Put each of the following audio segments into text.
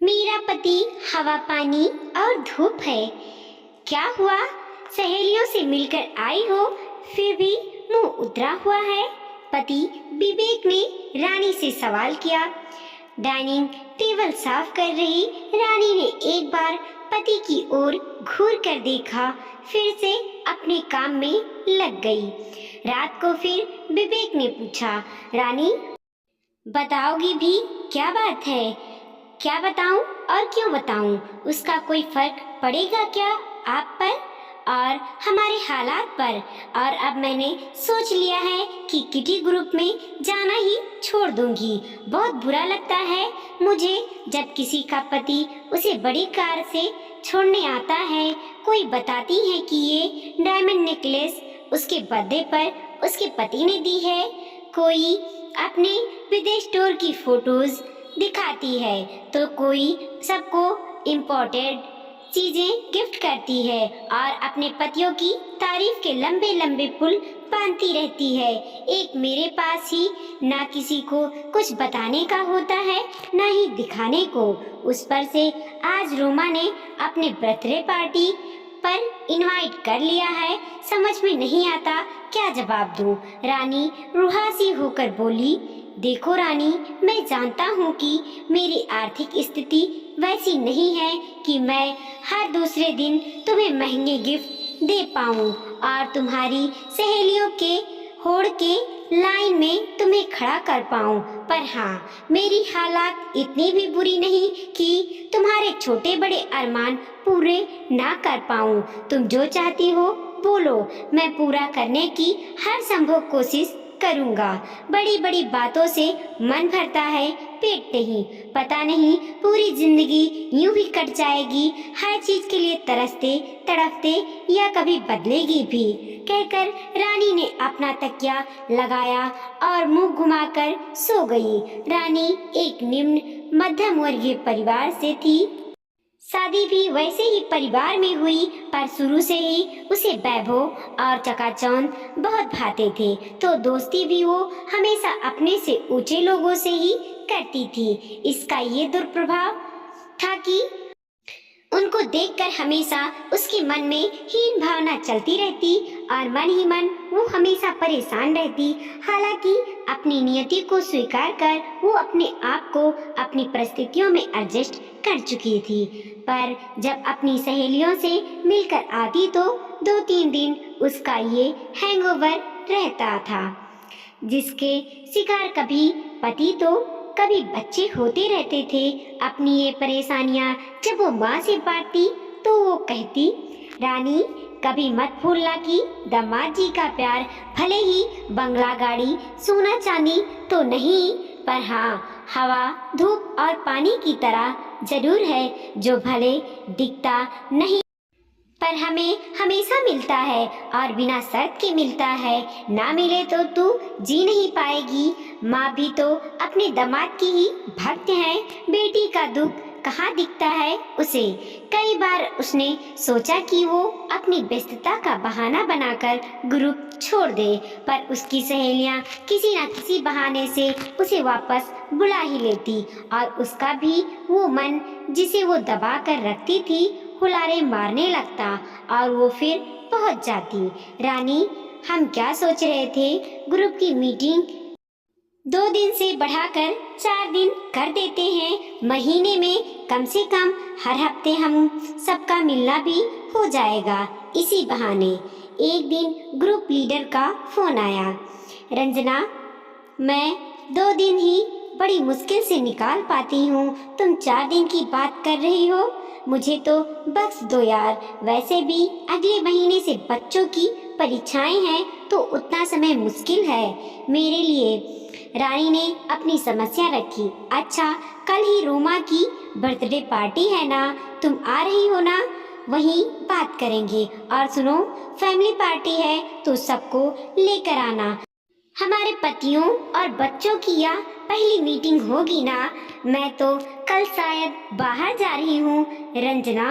मेरा पति हवा पानी और धूप है। क्या हुआ? सहेलियों से मिलकर आई हो, फिर भी मुंह उतरा हुआ है। पति विवेक ने रानी से सवाल किया। डाइनिंग टेबल साफ कर रही रानी ने एक बार पति की ओर घूर कर देखा, फिर से अपने काम में लग गई। रात को फिर विवेक ने पूछा, रानी बताओगी भी? क्या बात है? क्या बताऊं और क्यों बताऊं? उसका कोई फर्क पड़ेगा क्या आप पर और हमारे हालात पर? और अब मैंने सोच लिया है कि किटी ग्रुप में जाना ही छोड़ दूंगी। बहुत बुरा लगता है मुझे जब किसी का पति उसे बड़ी कार से छोड़ने आता है। कोई बताती है कि ये डायमंड नेकलेस उसके बर्थडे पर उसके पति ने दी है। कोई अपने विदेश टूर की फोटोज दिखाती है तो कोई सबको इम्पोर्टेड चीजें गिफ्ट करती है और अपने पतियों की तारीफ के लंबे लंबे पुल बांधती रहती है। एक मेरे पास ही ना किसी को कुछ बताने का होता है ना ही दिखाने को। उस पर से आज रोमा ने अपने बर्थडे पार्टी पर इनवाइट कर लिया है। समझ में नहीं आता क्या जवाब दूं। रानी रुहासी होकर बोली, देखो रानी, मैं जानता हूँ कि मेरी आर्थिक स्थिति वैसी नहीं है कि मैं हर दूसरे दिन तुम्हें महंगे गिफ्ट दे पाऊँ और तुम्हारी सहेलियों के होड़ के लाइन में तुम्हें खड़ा कर पाऊँ। पर हाँ, मेरी हालात इतनी भी बुरी नहीं कि तुम्हारे छोटे बड़े अरमान पूरे ना कर पाऊँ। तुम जो चाहती हो बोलो, मैं पूरा करने की हर संभव कोशिश करूँगा। बड़ी बड़ी बातों से मन भरता है, पेट नहीं। पता नहीं पूरी जिंदगी यूं ही कट जाएगी, हर चीज के लिए तरसते तड़पते, या कभी बदलेगी भी। कहकर रानी ने अपना तकिया लगाया और मुंह घुमाकर सो गई। रानी एक निम्न मध्यम वर्गीय परिवार से थी। शादी भी वैसे ही परिवार में हुई, पर शुरू से ही उसे वैभव और चकाचौंध बहुत भाते थे, तो दोस्ती भी वो हमेशा अपने से ऊंचे लोगों से ही करती थी। इसका ये दुष्प्रभाव था कि उनको देखकर हमेशा उसके मन में हीन भावना चलती रहती और मन ही मन वो हमेशा परेशान रहती। हालांकि अपनी नियति को स्वीकार कर वो अपने आप को अपनी परिस्थितियों में एडजस्ट कर चुकी थी, पर जब अपनी सहेलियों से मिलकर आती तो 2-3 दिन उसका ये हैंगओवर रहता था, जिसके शिकार कभी पति तो कभी बच्चे होते रहते थे। अपनी ये परेशानियां जब वो माँ से बांटती तो वो कहती, रानी कभी मत भूलना कि दामाद जी का प्यार भले ही बंगला गाड़ी सोना चांदी तो नहीं, पर हाँ हवा धूप और पानी की तरह जरूर है, जो भले दिखता नहीं पर हमें हमेशा मिलता है और बिना शर्त के मिलता है। ना मिले तो तू जी नहीं पाएगी। माँ भी तो अपने दामाद की ही भक्त है। बेटी का दुख कहाँ दिखता है उसे। कई बार उसने सोचा कि वो अपनी व्यस्तता का बहाना बनाकर ग्रुप छोड़ दे, पर उसकी सहेलियाँ किसी न किसी बहाने से उसे वापस बुला ही लेती और उसका भी वो मन जिसे वो दबा कर रखती थी हुलारे मारने लगता और वो फिर पहुंच जाती। रानी, हम क्या सोच रहे थे, ग्रुप की मीटिंग 2 दिन से बढ़ाकर 4 दिन कर देते हैं। महीने में कम से कम हर हफ्ते हम सबका मिलना भी हो जाएगा। इसी बहाने एक दिन ग्रुप लीडर का फोन आया, रंजना मैं 2 दिन ही बड़ी मुश्किल से निकाल पाती हूँ, तुम 4 दिन की बात कर रही हो। मुझे तो बख्श दो यार, वैसे भी अगले महीने से बच्चों की परीक्षाएं हैं तो उतना समय मुश्किल है मेरे लिए। रानी ने अपनी समस्या रखी। अच्छा, कल ही रोमा की बर्थडे पार्टी है ना, तुम आ रही हो ना? वहीं बात करेंगे। और सुनो, फैमिली पार्टी है तो सबको लेकर आना। हमारे पतियों और बच्चों की यह पहली मीटिंग होगी ना। मैं तो कल शायद बाहर जा रही हूँ। रंजना,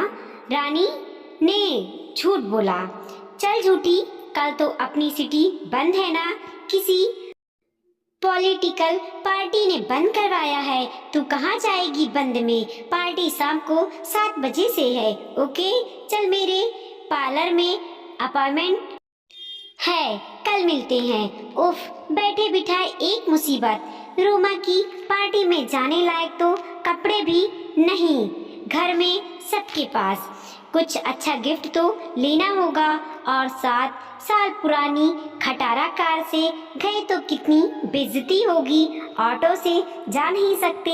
रानी ने झूठ बोला। चल झूठी, कल तो अपनी सिटी बंद है ना। किसी पॉलिटिकल पार्टी ने बंद करवाया है। तू कहाँ जाएगी बंद में? पार्टी शाम को 7 बजे से है। ओके, चल मेरे पार्लर में अपॉइंटमेंट है, कल मिलते हैं। उफ, बैठे बिठाए एक मुसीबत। रोमा की पार्टी में जाने लायक तो कपड़े भी नहीं घर में सबके पास। कुछ अच्छा गिफ्ट तो लेना होगा, और 7 साल पुरानी खटारा कार से गए तो कितनी बेइज्जती होगी। ऑटो से जा नहीं सकते।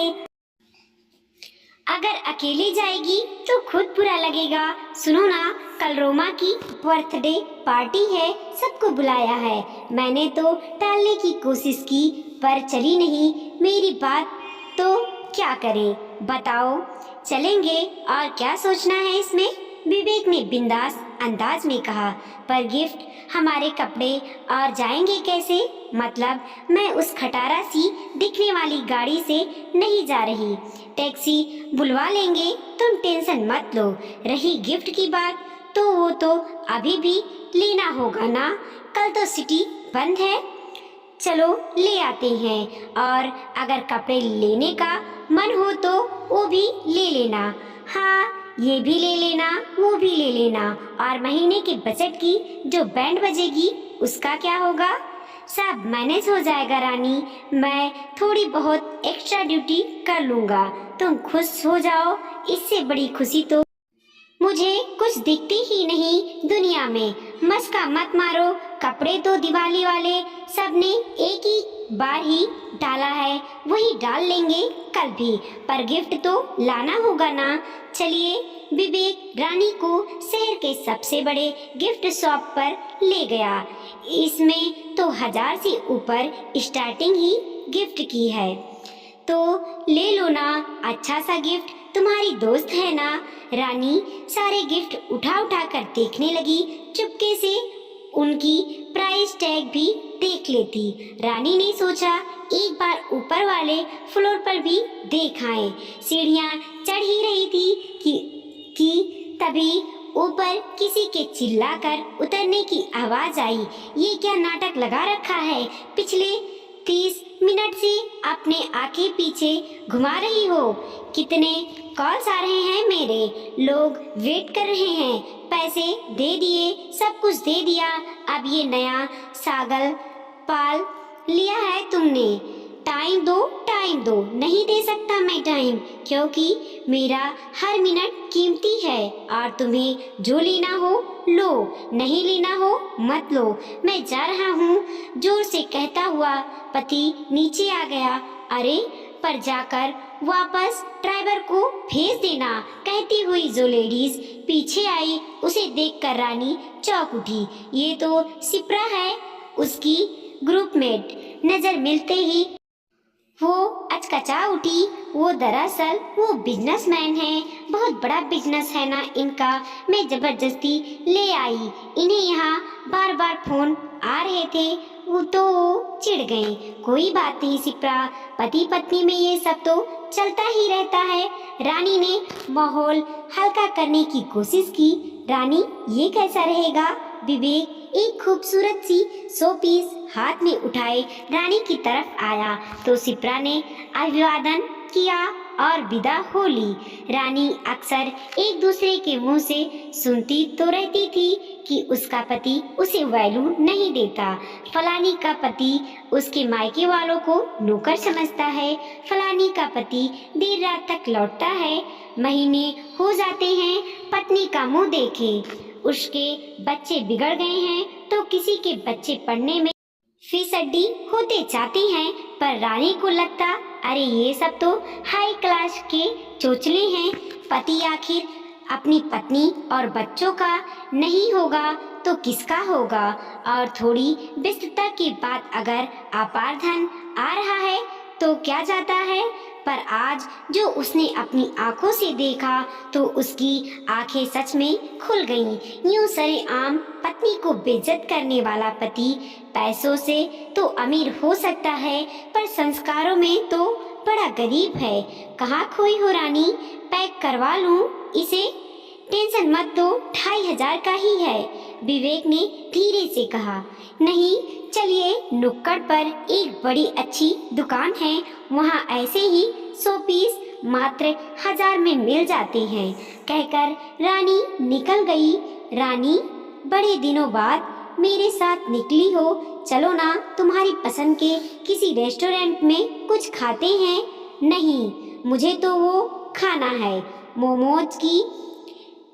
अगर अकेले जाएगी तो खुद बुरा लगेगा। सुनो ना, कल रोमा की बर्थडे पार्टी है, सबको बुलाया है। मैंने तो टालने की कोशिश की पर चली नहीं मेरी बात, तो क्या करें बताओ? चलेंगे, और क्या सोचना है इसमें? विवेक ने बिंदास अंदाज में कहा। पर गिफ्ट हमारे कपड़े और जाएंगे कैसे? मतलब मैं उस खटारा सी दिखने वाली गाड़ी से नहीं जा रही, टैक्सी बुलवा लेंगे, तुम टेंशन मत लो। रही गिफ्ट की बात, तो वो तो अभी भी लेना होगा ना, कल तो सिटी बंद है। चलो ले आते हैं, और अगर कपड़े लेने का मन हो तो वो भी ले लेना। हाँ, ये भी ले लेना, वो भी ले लेना। और महीने के बजट की जो बैंड बजेगी उसका क्या होगा? सब मैनेज हो जाएगा रानी, मैं थोड़ी बहुत एक्स्ट्रा ड्यूटी कर लूँगा। तुम खुश हो जाओ, इससे बड़ी खुशी तो मुझे कुछ दिखती ही नहीं दुनिया में। मस्का मत मारो, कपड़े तो दिवाली वाले सबने एक ही बार ही डाला है, वही डाल लेंगे कल भी। पर गिफ्ट तो लाना होगा ना। चलिए, विवेक रानी को शहर के सबसे बड़े गिफ्ट शॉप पर ले गया। इसमें तो 1000 से ऊपर स्टार्टिंग ही गिफ्ट की है, तो ले लो ना। अच्छा सा गिफ्ट, तुम्हारी दोस्त है ना। रानी सारे गिफ्ट उठा उठा कर देखने लगी। चुपके से उनकी प्राइस टैग भी देख लेती। रानी ने सोचा एक बार ऊपर वाले फ्लोर पर भी देख आए। सीढ़ियाँ चढ़ ही रही थी कि तभी ऊपर किसी के चिल्लाकर उतरने की आवाज आई। ये क्या नाटक लगा रखा है? पिछले 30 मिनट से अपने आंखें पीछे घुमा रही हो। कितने कॉल्स आ रहे हैं, मेरे लोग वेट कर रहे हैं। पैसे दे दिए, सब कुछ दे दिया, अब ये नया सागल पाल लिया है तुमने। टाइम दो, टाइम दो। नहीं दे सकता मैं टाइम, क्योंकि मेरा हर मिनट कीमती है, और तुम्हें जो लेना हो लो, नहीं लेना हो मत लो। मैं जा रहा हूँ, जोर से कहता हुआ पति नीचे आ गया। अरे, पर जाकर वापस ड्राइवर को भेज देना, कहती हुई जो लेडीज पीछे आई उसे देखकर रानी चौंक उठी। ये तो सिप्रा है, उसकी ग्रुपमेट। नजर मिलते ही वो अचकचा उठी। वो दरअसल वो बिजनेसमैन है, बहुत बड़ा बिजनेस है ना इनका। मैं जबरदस्ती ले आई, इन्हें यहाँ बार बार फोन आ रहे थे, वो तो चिढ़ गए। कोई बात नहीं सिप्रा, पति पत्नी में ये सब तो चलता ही रहता है। रानी ने माहौल हल्का करने की कोशिश की। रानी, ये कैसा रहेगा? विवेक एक खूबसूरत सी शोपीस हाथ में उठाए रानी की तरफ आया, तो सिप्रा ने अभिवादन किया और विदा हो ली। रानी अक्सर एक दूसरे के मुंह से सुनती तो रहती थी कि उसका पति उसे वैल्यू नहीं देता। फलानी का पति उसके मायके वालों को नौकर समझता है, फलानी का पति देर रात तक लौटता है, महीने हो जाते हैं पत्नी का मुंह देखे। उसके बच्चे बिगड़ गए हैं तो किसी के बच्चे पढ़ने में फिसड्डी होते जाते हैं। पर रानी को लगता, अरे ये सब तो हाई क्लास के चोचले हैं। पति आखिर अपनी पत्नी और बच्चों का नहीं होगा तो किसका होगा? और थोड़ी व्यस्तता के बाद अगर अपार धन आ रहा है तो क्या जाता है? पर आज जो उसने अपनी आंखों से देखा तो उसकी आंखें सच में खुल गईं। यूं सरेआम पत्नी को बेइज्जत करने वाला पति पैसों से तो अमीर हो सकता है, पर संस्कारों में तो बड़ा गरीब है। कहाँ खोई हो रानी? पैक करवा लूं इसे? टेंशन मत लो, 2500 का ही है, विवेक ने धीरे से कहा। नहीं, चलिए नुक्कड़ पर एक बड़ी अच्छी दुकान है, वहाँ ऐसे ही 100 पीस मात्र 1000 में मिल जाते हैं, कहकर रानी निकल गई। रानी, बड़े दिनों बाद मेरे साथ निकली हो, चलो ना तुम्हारी पसंद के किसी रेस्टोरेंट में कुछ खाते हैं। नहीं, मुझे तो वो खाना है, मोमोज की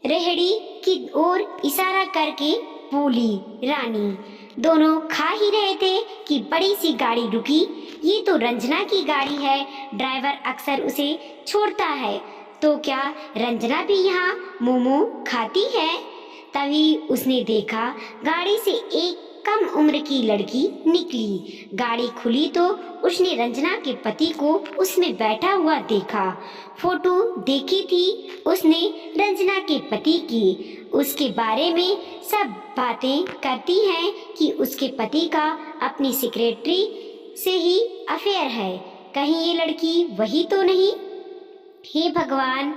रेहड़ी की ओर इशारा करके बोली रानी। दोनों खा ही रहे थे कि बड़ी सी गाड़ी रुकी। ये तो रंजना की गाड़ी है, ड्राइवर अक्सर उसे छोड़ता है, तो क्या रंजना भी यहाँ मोमो खाती है? तभी उसने देखा गाड़ी से एक कम उम्र की लड़की निकली। गाड़ी खुली तो उसने रंजना के पति को उसमें बैठा हुआ देखा। फोटो देखी थी उसने रंजना के पति की। उसके बारे में सब बातें करती हैं कि उसके पति का अपनी सेक्रेटरी से ही अफेयर है। कहीं ये लड़की वही तो नहीं? हे भगवान,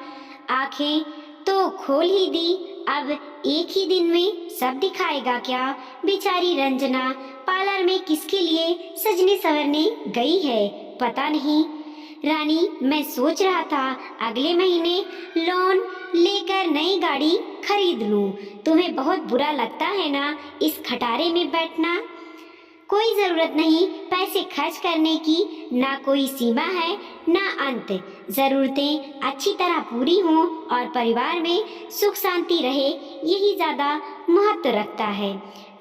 आंखें तो खोल ही दी, अब एक ही दिन में सब दिखाएगा क्या? बेचारी रंजना पार्लर में किसके लिए सजने संवरने गई है पता नहीं। रानी, मैं सोच रहा था अगले महीने लोन लेकर नई गाड़ी खरीद लूं। तुम्हें बहुत बुरा लगता है ना इस खटारे में बैठना? कोई जरूरत नहीं पैसे खर्च करने की, ना कोई सीमा है ना अंत। जरूरतें अच्छी तरह पूरी हों और परिवार में सुख शांति रहे, यही ज्यादा महत्व रखता है।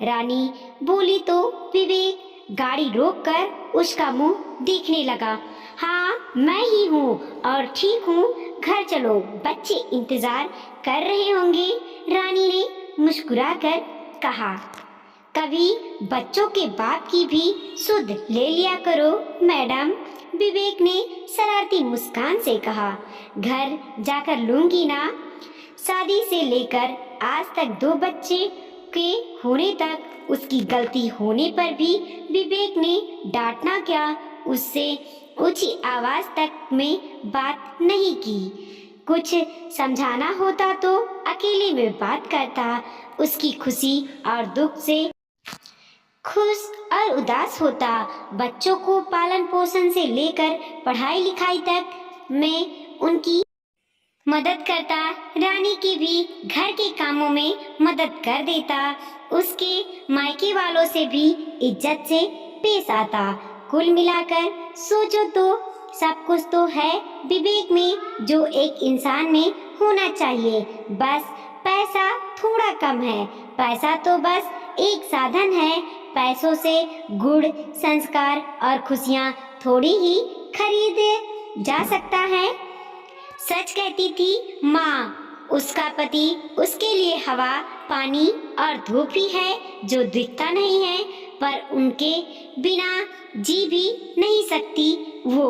रानी बोली तो विवेक गाड़ी रोककर उसका मुंह देखने लगा। हाँ, मैं ही हूँ और ठीक हूँ, घर चलो, बच्चे इंतजार कर रहे होंगे। रानी ने मुस्कुराकर कहा। कभी बच्चों के बाप की भी सुध ले लिया करो मैडम, विवेक ने शरारती मुस्कान से कहा। घर जाकर लूंगी ना। शादी से लेकर आज तक 2 बच्चे के होने तक उसकी गलती होने पर भी विवेक ने डांटना क्या, उससे ऊंची आवाज तक में बात नहीं की। कुछ समझाना होता तो अकेले में बात करता, उसकी खुशी और दुख से खुश और उदास होता। बच्चों को पालन पोषण से लेकर पढ़ाई लिखाई तक में उनकी मदद करता। रानी की भी घर के कामों में मदद कर देता। उसके मायके वालों से भी इज्जत से पेश आता। कुल मिलाकर सोचो तो सब कुछ तो है विवेक में जो एक इंसान में होना चाहिए, बस पैसा थोड़ा कम है। पैसा तो बस एक साधन है, पैसों से गुण, संस्कार और खुशियाँ थोड़ी ही खरीद जा सकता है। सच कहती थी माँ, उसका पति उसके लिए हवा, पानी और धूप ही है जो दिखता नहीं है, पर उनके बिना जी भी नहीं सकती वो।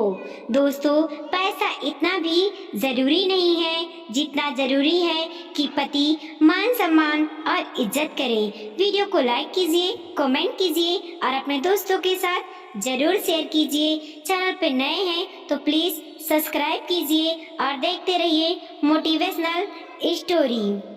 दोस्तों, पैसा इतना भी जरूरी नहीं है जितना जरूरी है कि पति मान सम्मान और इज्जत करे। वीडियो को लाइक कीजिए, कमेंट कीजिए और अपने दोस्तों के साथ जरूर शेयर कीजिए। चैनल पे नए हैं तो प्लीज सब्सक्राइब कीजिए और देखते रहिए मोटिवेशनल स्टोरी।